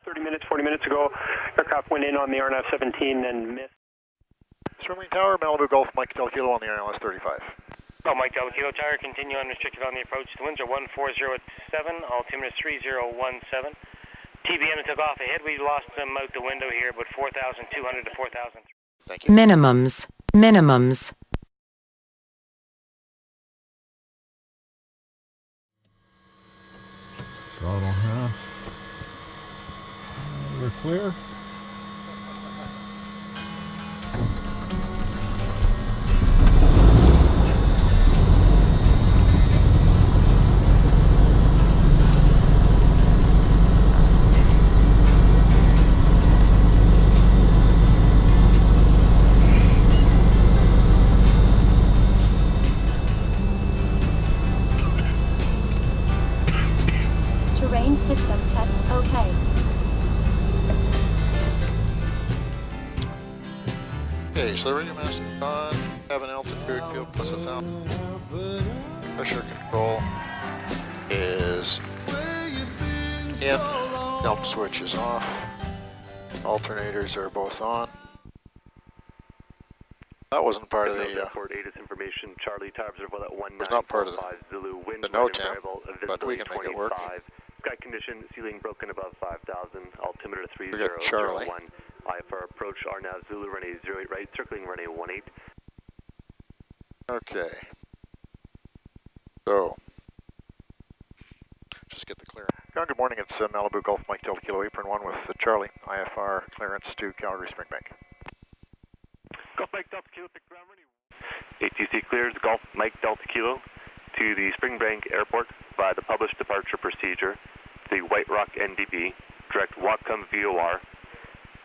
30 minutes, 40 minutes ago, aircraft went in on the RNAV 17 and missed. Springbank Tower, Malibu Golf, Mike Del Kilo on the ILS 35. Oh, Mike Del Kilo Tower, continue unrestricted on the approach. The winds are 1407, altimeter 3017. TBM took off ahead. We lost them out the window here, but 4,200 to 4,000. Thank you. Minimums. Throttle half. We're clear. Terrain system test okay. Okay, so the radio mast is on, have an altitude field plus 1,000. Pressure control is in, dump switch is off, alternators are both on. That wasn't part of the, Port 8 is information, Charlie Tower observable at 1945 was not part of Zulu, wind the note temp, but we visibility can make it work. 25. Sky condition, ceiling broken above 5,000, altimeter We got Charlie. 3001. IFR approach, RNAV Zulu, runway 08 right, circling runway 18. Okay. So, just get the clearance. Good morning, it's Malibu Golf, Mike Delta Kilo, apron 1 with Charlie, IFR clearance to Calgary Springbank. Golf Mike Delta Kilo, pick ground ready. ATC clears Golf Mike Delta Kilo to the Springbank Airport by the published departure procedure, the White Rock NDB, direct Whatcom VOR,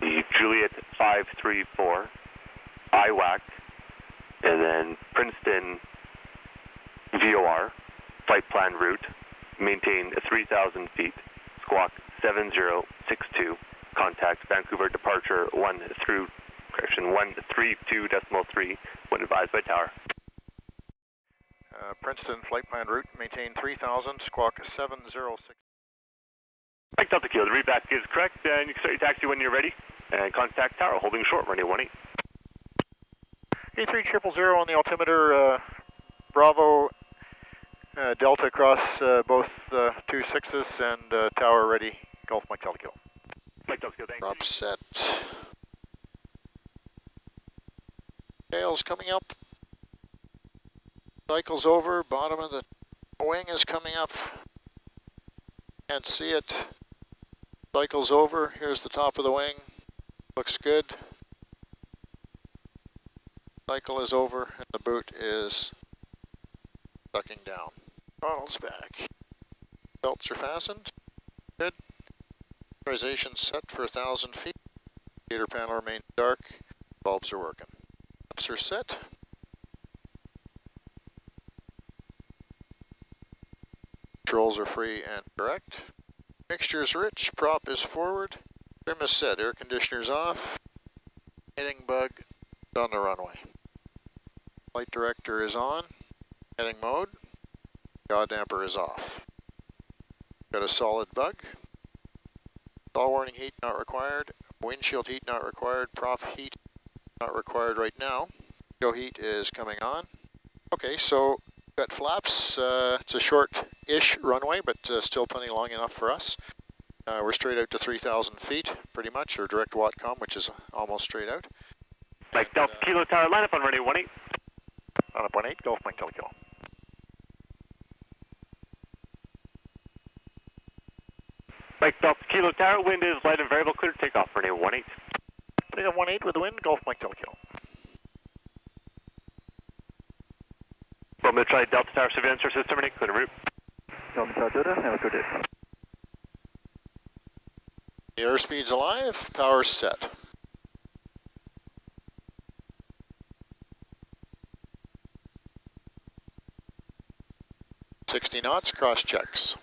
the Juliet 534, IWAC, and then Princeton VOR, flight plan route, maintain 3,000 feet, squawk 7062, contact Vancouver departure 132.3, when advised by tower. Princeton flight plan route, maintain 3,000, squawk 706. Mike Delta Kilo, the readback is correct, and you can start your taxi when you're ready, and contact tower, holding short, runway 18. A3000 on the altimeter, Bravo, Delta across both 2 6s and tower ready, Golf Mike Delta Kilo. Mike Delta Kilo, thank you. Drop set. Tail's coming up. Cycle's over, bottom of the wing is coming up. Can't see it. Cycle's over, here's the top of the wing. Looks good. Cycle is over and the boot is sucking down. Throttle's back. Belts are fastened. Good. Pressurization set for 1,000 feet. Indicator panel remains dark. Bulbs are working. Laps are set. Controls are free and correct. Mixture is rich. Prop is forward. Trim is set. Air conditioner's off. Heading bug on the runway. Flight director is on. Heading mode. Yaw damper is off. Got a solid bug. Stall warning heat not required. Windshield heat not required. Prop heat not required right now. Window heat is coming on. Okay, so got flaps. It's a short-ish runway, but still plenty long enough for us. We're straight out to 3,000 feet, pretty much, or direct Whatcom, which is almost straight out. Mike Delta Kilo Tower, line up on runway 18. On up 18, Golf Mike Delta Kilo. Mike Delta Kilo Tower, wind is light and variable, clear to take off, runway 18. Take up 18 with the wind, Golf Mike Delta Kilo. I'm going to try Delta Tower surveillance for system ready, clear to route. Delta Tower Delta, have a good day. The airspeed's alive, power's set. .60 knots, cross checks.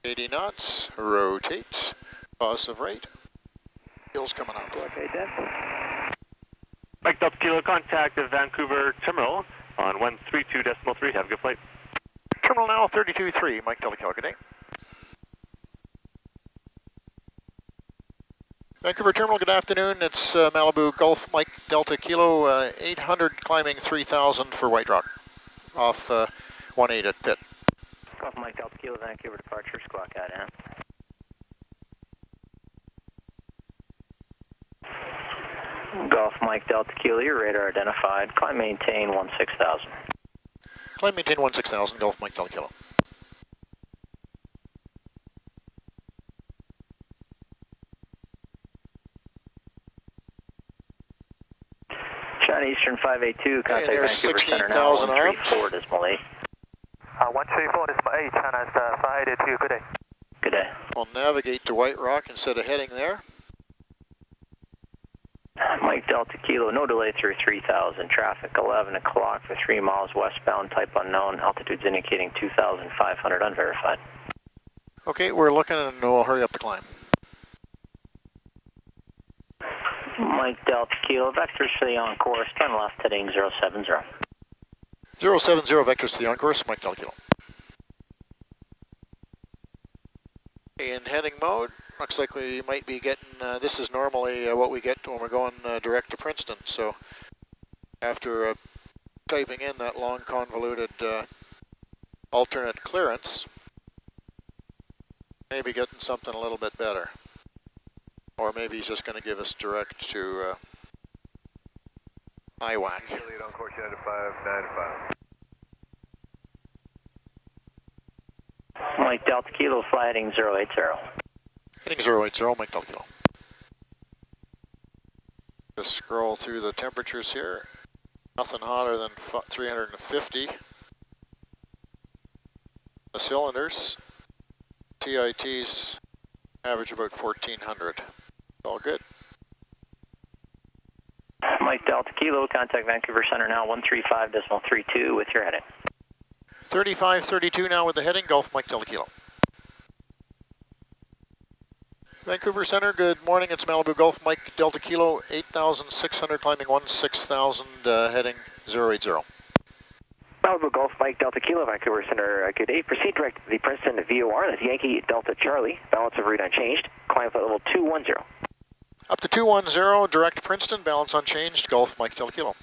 80 knots, rotate, positive rate. Wheels coming up. Okay, then. Mike Delta Kilo, contact the Vancouver terminal on 132.3. Have a good flight. Terminal now 32.3, Mike Delta Kilo, good day. Vancouver Terminal, good afternoon. It's Malibu Golf Mike Delta Kilo, 800 climbing 3000 for White Rock, off 18 at Pitt. Golf Mike Delta Kilo, Vancouver departure, squawk out, yeah. Golf Mike Delta Kilo, your radar identified. Climb maintain 16,000. Climb maintain 16,000, Golf Mike Delta Kilo. China Eastern 582, contact there's Vancouver Center now, 16,000 armed. 134 decimal 8. 134 decimal 8, China's 582, good day. Good day. I'll navigate to White Rock instead of heading there. Mike Delta Kilo, no delay through 3,000. Traffic 11 o'clock for 3 miles westbound, type unknown. Altitude's indicating 2,500 unverified. Okay, we're looking and we'll hurry up the climb. Mike Delta Kilo, vectors for the on-course, turn left heading 070. 070 vectors to the on-course, Mike Delta Kilo. In heading mode, looks like we might be getting, this is normally what we get when we're going direct to Princeton, so after typing in that long convoluted alternate clearance, maybe getting something a little bit better. Or maybe he's just going to give us direct to IWAC. Lead on course 595. Mike Delta Kilo, fly heading 080. Heading 080, Mike Delta Kilo. Just scroll through the temperatures here. Nothing hotter than 350. The cylinders, TITs average about 1400. All good. Mike Delta Kilo, contact Vancouver Center now, 135.32 with your heading. 3532 now with the heading, Golf Mike Delta Kilo. Vancouver Center, good morning, it's Malibu Golf Mike Delta Kilo, 8,600 climbing 16,000, heading 080. Malibu Golf Mike Delta Kilo, Vancouver Center, good day. Proceed direct to the Princeton VOR, that's Yankee Delta Charlie, balance of route unchanged, climb flight level 210. Up to 210, direct Princeton, balance unchanged, Golf Mike Delta Kilo.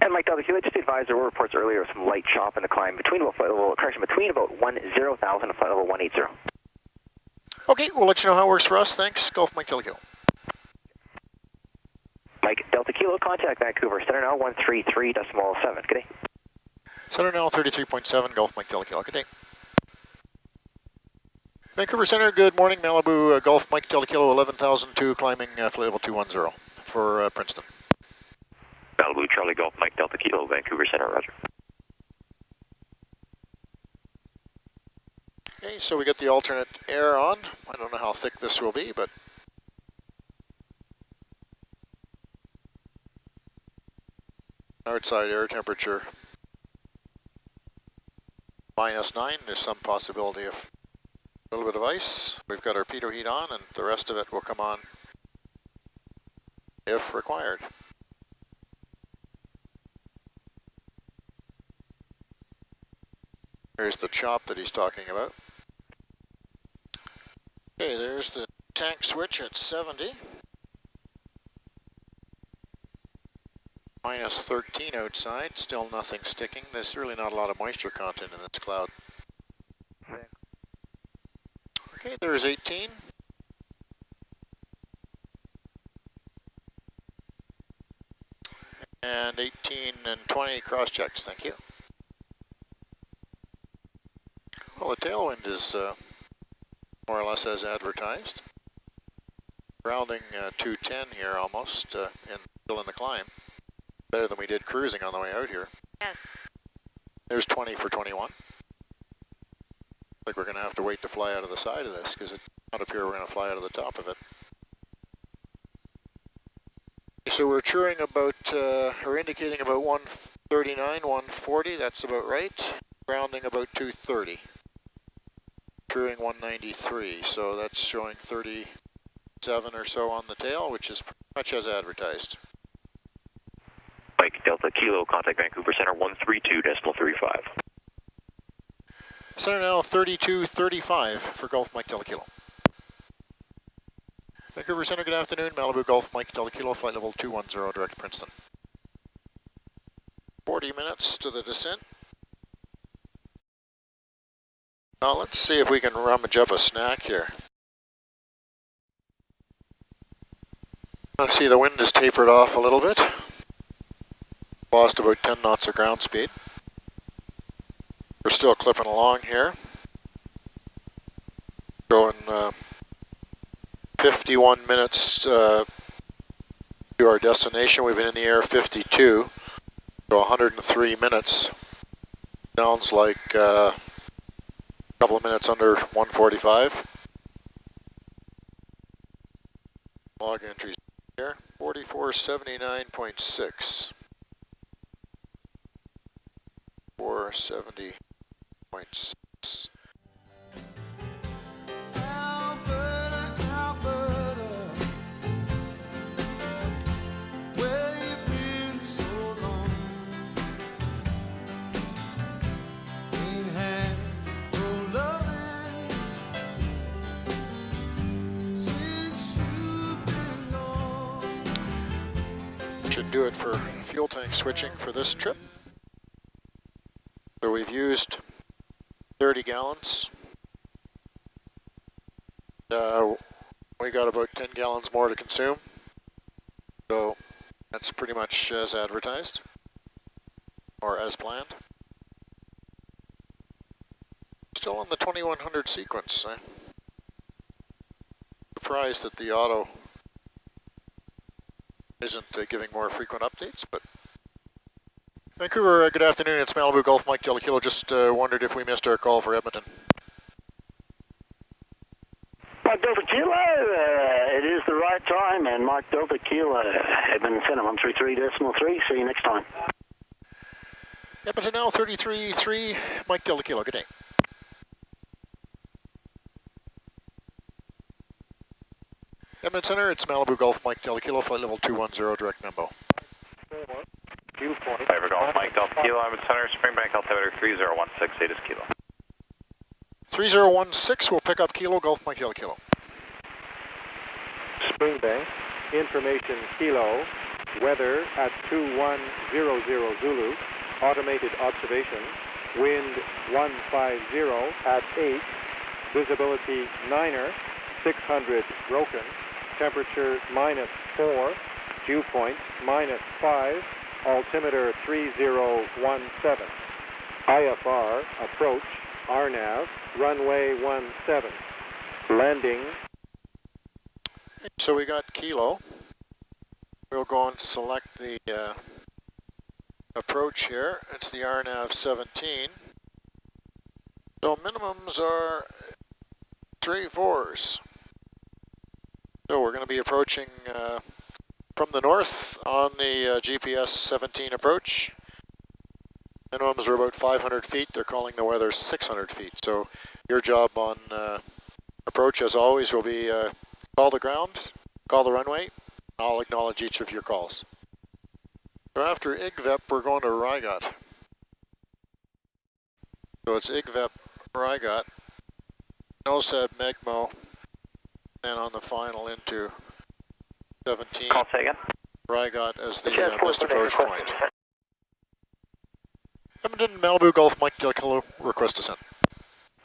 And Mike Delta Kilo, just advised there were reports earlier of some light chop in the climb between about flight level, between about 10,000 and flight level 180. Okay, we'll let you know how it works for us, thanks, Golf Mike Delta Kilo. Mike Delta Kilo, contact Vancouver Center now, 133.7, good day. Center now 33.7, Golf Mike Delta Kilo, good day. Vancouver Center, good morning, Malibu Golf Mike Delta Kilo, 11,002, climbing flight level 210 for Princeton. Malibu Charlie Golf Mike Delta Kilo, Vancouver Center, roger. Okay, so we got the alternate air on. I don't know how thick this will be, but outside air temperature -9. There's some possibility of a little bit of ice. We've got our pitot heat on, and the rest of it will come on if required. There's the chop that he's talking about. Okay, there's the tank switch at 70. -13 outside, still nothing sticking. There's really not a lot of moisture content in this cloud. Okay, there's 18. And 18 and 20 cross checks, thank you. Well, the tailwind is more or less as advertised. Rounding 210 here almost, still in the climb. Better than we did cruising on the way out here. Yes. There's 20 for 21. Like we're going to have to wait to fly out of the side of this because it's not up here we're going to fly out of the top of it. So we're cheering about, or indicating about 139, 140, that's about right. Rounding about 230. Cheering 193, so that's showing 37 or so on the tail, which is pretty much as advertised. Mike Delta Kilo, contact Vancouver Center 132.35. Center now 3235 for Golf Mike Delta Kilo. Vancouver Center, good afternoon. Malibu Golf Mike Delta Kilo, flight level 210, direct to Princeton. 40 minutes to the descent. Now let's see if we can rummage up a snack here. I see the wind has tapered off a little bit. Lost about 10 knots of ground speed. We're still clipping along here. Going 51 minutes to our destination. We've been in the air 52, so 103 minutes. Sounds like a couple of minutes under 145. Log entries here, 4479.6. 470.6. Should do it for fuel tank switching for this trip. So we've used 30 gallons. We got about 10 gallons more to consume. So that's pretty much as advertised, or as planned. Still on the 2100 sequence. I'm surprised that the auto isn't giving more frequent updates, but Vancouver, good afternoon. It's Malibu Golf Mike Delta Kilo. Just wondered if we missed our call for Edmonton. Mike Delta Kilo, it is the right time, and Mike Delta Kilo, Edmonton Center 133.3. See you next time. Edmonton now 33.3, Mike Delta Kilo. Good day. Edmonton Center, it's Malibu Golf Mike Delta Kilo, flight level 210, direct Membo. Favor Golf Mike Delta Kilo, Edmonton Center, Springbank altimeter 3016, 8 is Kilo. 3016 will pick up Kilo, Golf Mike Delta Kilo. Springbank, information Kilo, weather at 2100 Zulu, automated observation, wind 150 at 8, visibility 9er, 600 broken, temperature -4, dew point -5, altimeter 3017. IFR, approach, RNAV, runway 17. Landing. So we got Kilo. We'll go and select the approach here. It's the RNAV 17. So minimums are 3-4s. So we're going to be approaching from the north on the GPS 17 approach. Minimums are about 500 feet. They're calling the weather 600 feet. So your job on approach, as always, will be call the ground, call the runway. I'll acknowledge each of your calls. So after IGVEP, we're going to Rygot. So it's IGVEP, Rygot, NOSAD, Megmo, and on the final into 17. Call say again. Rygot as the best approach point. Edmonton, Malibu Golf Mike Delta Kilo, request descent.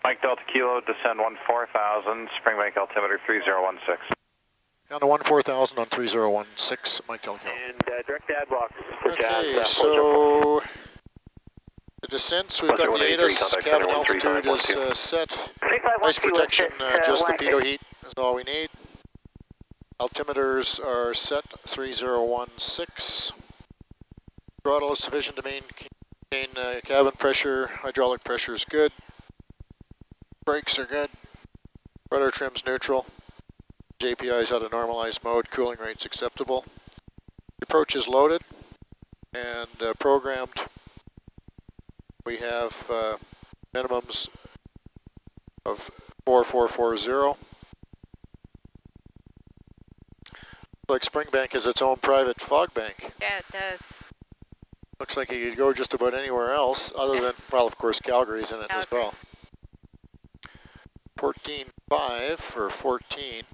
Mike Delta Kilo, descend 14,000, Springbank altimeter 3016. Down to 14,000 on 3016, Mike Delta Kilo. And direct ad block. Okay, so the descents, we've got the ATIS, cabin altitude is set. Ice protection, just the pitot heat is all we need. Altimeters are set, 3016. Throttle is sufficient to maintain cabin pressure, hydraulic pressure is good. Brakes are good. Rudder trim's neutral. JPI is out of normalized mode, cooling rate's acceptable. The approach is loaded and programmed. We have minimums of 4440. Like Springbank has its own private fog bank. Yeah, it does. Looks like you could go just about anywhere else other than, well, of course, Calgary's in it as well. 14.5 or 14.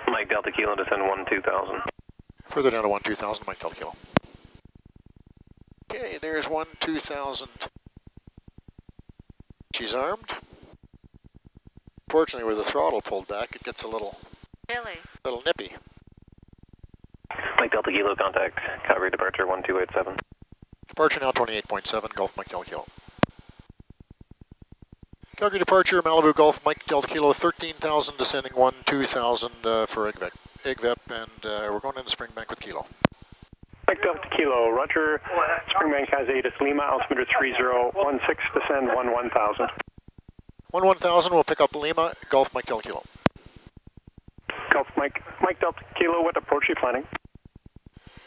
Mike Delta Kilo, descend 1-2000. Further down to 1-2000, Mike Delta Kilo. Okay, there's 1-2000. She's armed. Fortunately, with the throttle pulled back, it gets a little nippy. Mike Delta Kilo, contact Calgary departure 1287. Departure now 28.7, Golf Mike Delta Kilo. Calgary departure, Malibu Golf Mike Delta Kilo, 13,000 descending 1-2000 for EGVEP, and we're going into Springbank with Kilo. Mike Delta Kilo, Roger. Springbank has ATIS Lima, altimeter 3016, descend 11,000. 11,000, we'll pick up Lima, Golf Mike Delta Kilo. Golf Mike Delta Kilo, what approach are you planning?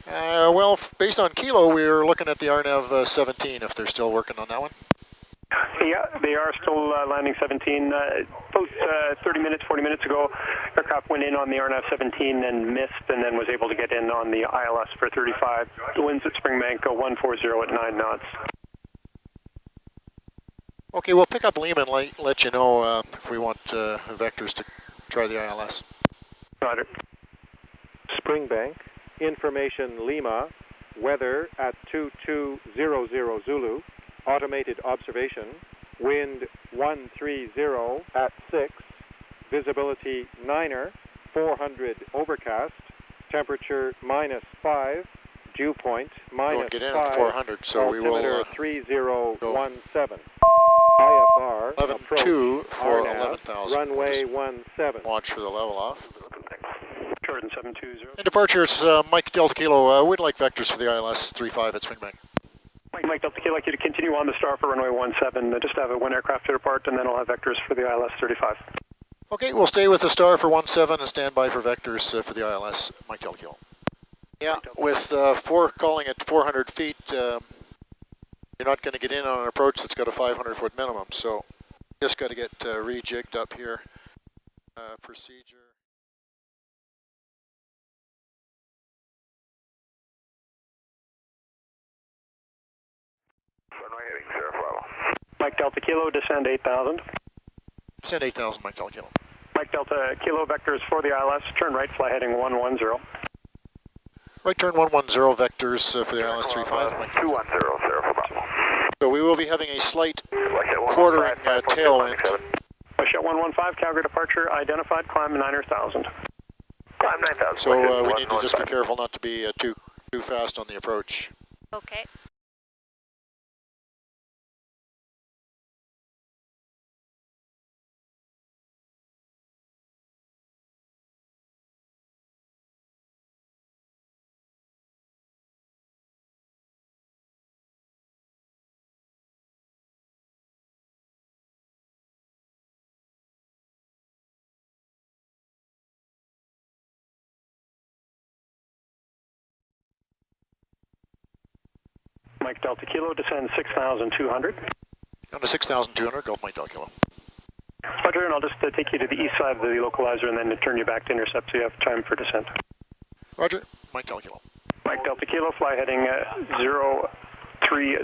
Well, based on Kilo, we're looking at the RNAV 17, if they're still working on that one. Yeah, they are still landing 17. About 30 minutes, 40 minutes ago, aircraft went in on the RNAV 17 and missed, and then was able to get in on the ILS for 35. The winds at Springbank go 140 at 9 knots. Okay, we'll pick up Lima and let you know if we want vectors to try the ILS. Roger. Springbank, information Lima, weather at 2200 Zulu, automated observation, wind 130 at 6, visibility 9er, 400 overcast, temperature -5, dew point -5, get in at 400, so we will altimeter 3017. IFR, 11.2 for RNAV, 11,000. runway We'll 17. watch for the level off. Jordan 720. In departure, it's Mike Delta Kilo. We'd like vectors for the ILS 35 at Springbank. Mike Delta Kilo, I'd like you to continue on the star for runway 17. Just have one aircraft to depart, and then I'll have vectors for the ILS 35. Okay, we'll stay with the star for 17 and stand by for vectors for the ILS, Mike Delta Kilo. Yeah, with calling at 400 feet, you're not going to get in on an approach that's got a 500-foot minimum, so just got to get rejigged up here. Procedure. Runway heading 050. Mike Delta Kilo, descend 8,000. Descend 8,000, Mike Delta Kilo. Mike Delta Kilo, vectors for the ILS, turn right, fly heading 110. Right turn 110, vectors for the ILS 35. 210, 0 for Bravo. So we will be having a slight quartering tailwind. Shot 115, Calgary departure, identified, climb 9,000. Climb 9,000. So we need to just be careful not to be too fast on the approach. Okay. Mike Delta Kilo, descend 6,200. Down to 6,200, Golf Mike Delta Kilo. Roger, and I'll just take you to the east side of the localizer and then turn you back to intercept so you have time for descent. Roger, Mike Delta Kilo. Mike Delta Kilo, fly heading 030.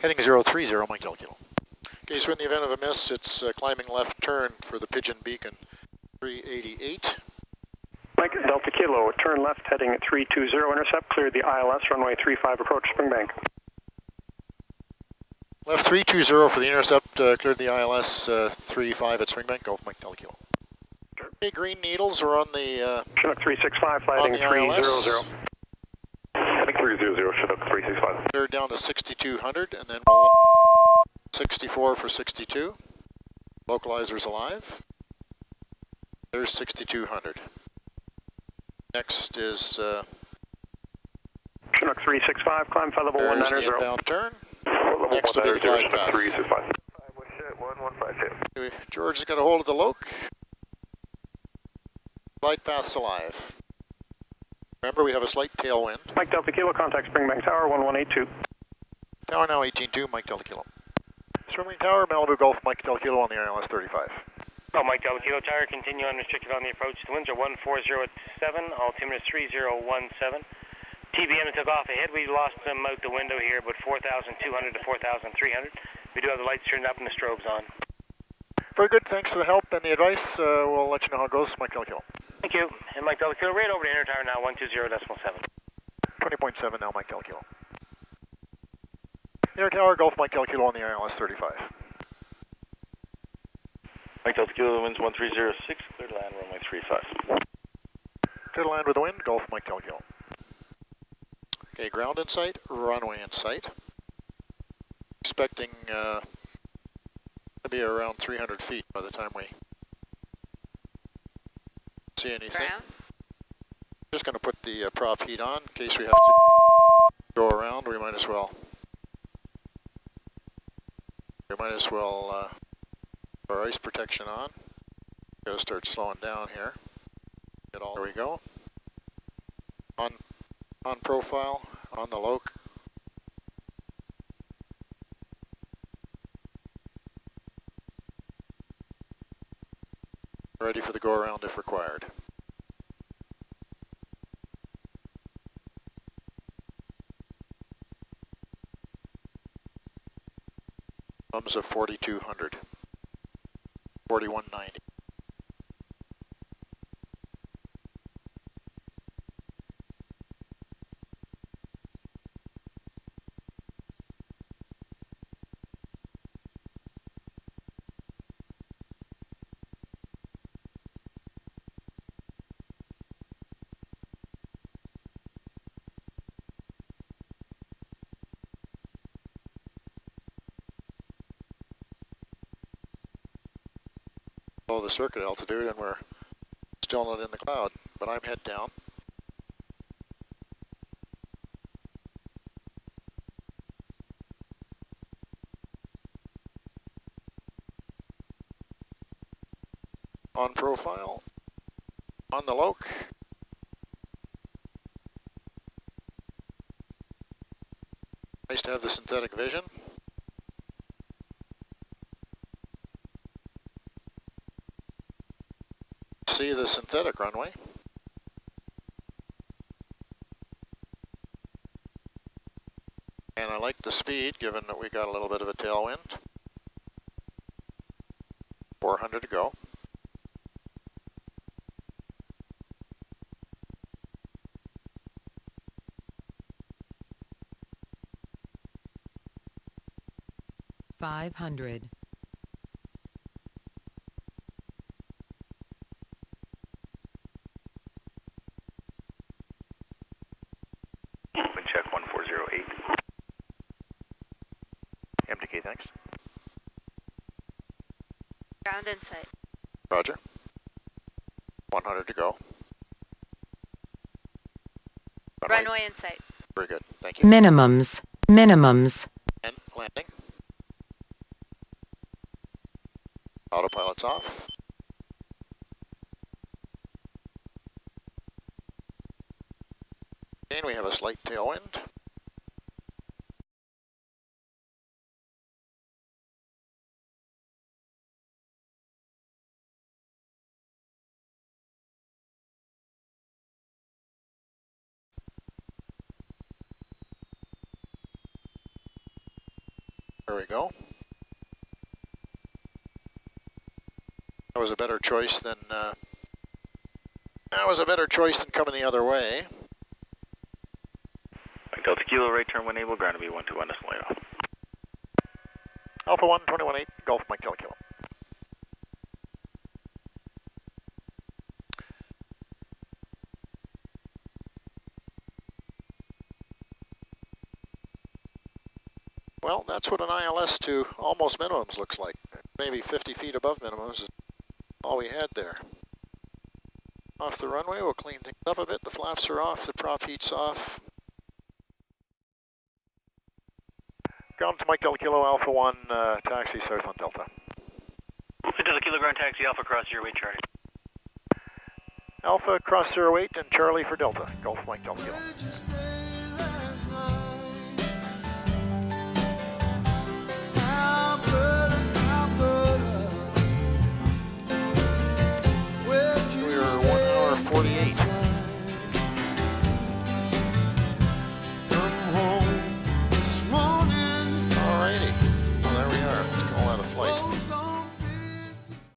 Heading 030, Mike Delta Kilo. Okay, so in the event of a miss, it's climbing left turn for the Pigeon Beacon, 388. Mike Delta Kilo, turn left heading at 320, intercept, clear the ILS, runway 35, approach Springbank. Left 320 for the intercept, cleared the ILS 35 at Springbank, Golf Mike Delta Kilo. Okay, green needles are on the Chinook 365, fly heading 300. Heading 300, Chinook 365. Cleared down to 6,200, and then we'll 64 for 62. Localizer's alive. There's 6,200. Next is Chinook 365, climb flight level 190. There's the inbound turn. Next will be the glide path. 165. George has got a hold of the loc. Glide path's alive. Remember, we have a slight tailwind. Mike Delta Kilo, contact Springbank Tower 1182. Tower now 18.2, Mike Delta Kilo. Springbank Tower, Malibu Golf, Mike Delta Kilo on the ILS 35. Oh, Mike Delta Kilo Tower, continue unrestricted on the approach. The winds are 140 at 7, altimeter 3017. TBM took off ahead. We lost them out the window here, but 4,200 to 4,300. We do have the lights turned up and the strobes on. Very good, thanks for the help and the advice. We'll let you know how it goes, Mike Delta Kilo. Thank you. And Mike Delta Kilo, right over to inner tower now, 120.7. 20.7 now, Mike Delta Kilo. Inner tower, Golf Mike Delta Kilo on the ILS 35. Mike Delta Kilo, winds 1306, clear to land, runway 35. Clear to land with the wind, Golf Mike Delta Kilo. Okay, ground in sight, runway in sight. Expecting to be around 300 feet by the time we see anything. Ground. Just going to put the prop heat on in case we have to go around. We might as well. Our ice protection on. Got to start slowing down here. There we go. On profile, on the loc. Ready for the go around if required. Thumbs of 4200. 4190. The circuit altitude and we're still not in the cloud, but I'm head down. On profile, on the loc. Nice to have the synthetic vision. See the synthetic runway. And I like the speed given that we got a little bit of a tailwind. 400 to go. $500. Check 1408. MTK, thanks. Ground in sight. Roger. 100 to go. Runway in sight. Very good, thank you. Minimums. And landing. Autopilot's off. And we have a slight tailwind. There we go. That was a better choice than coming the other way. Delta Kilo, right turn when able, ground to be 121 decimal 8 off. Alpha 1, 21-8, Golf Mike Delta Kilo. Well, that's what an ILS to almost minimums looks like. Maybe 50 feet above minimums is all we had there. Off the runway, we'll clean things up a bit. The flaps are off, the prop heat's off. Ground to Mike Delta Kilo, Alpha 1, taxi south on Delta. Delta Kilo, ground taxi, Alpha cross 08, Charlie. Alpha cross 08 and Charlie for Delta. Golf Mike Delta Kilo.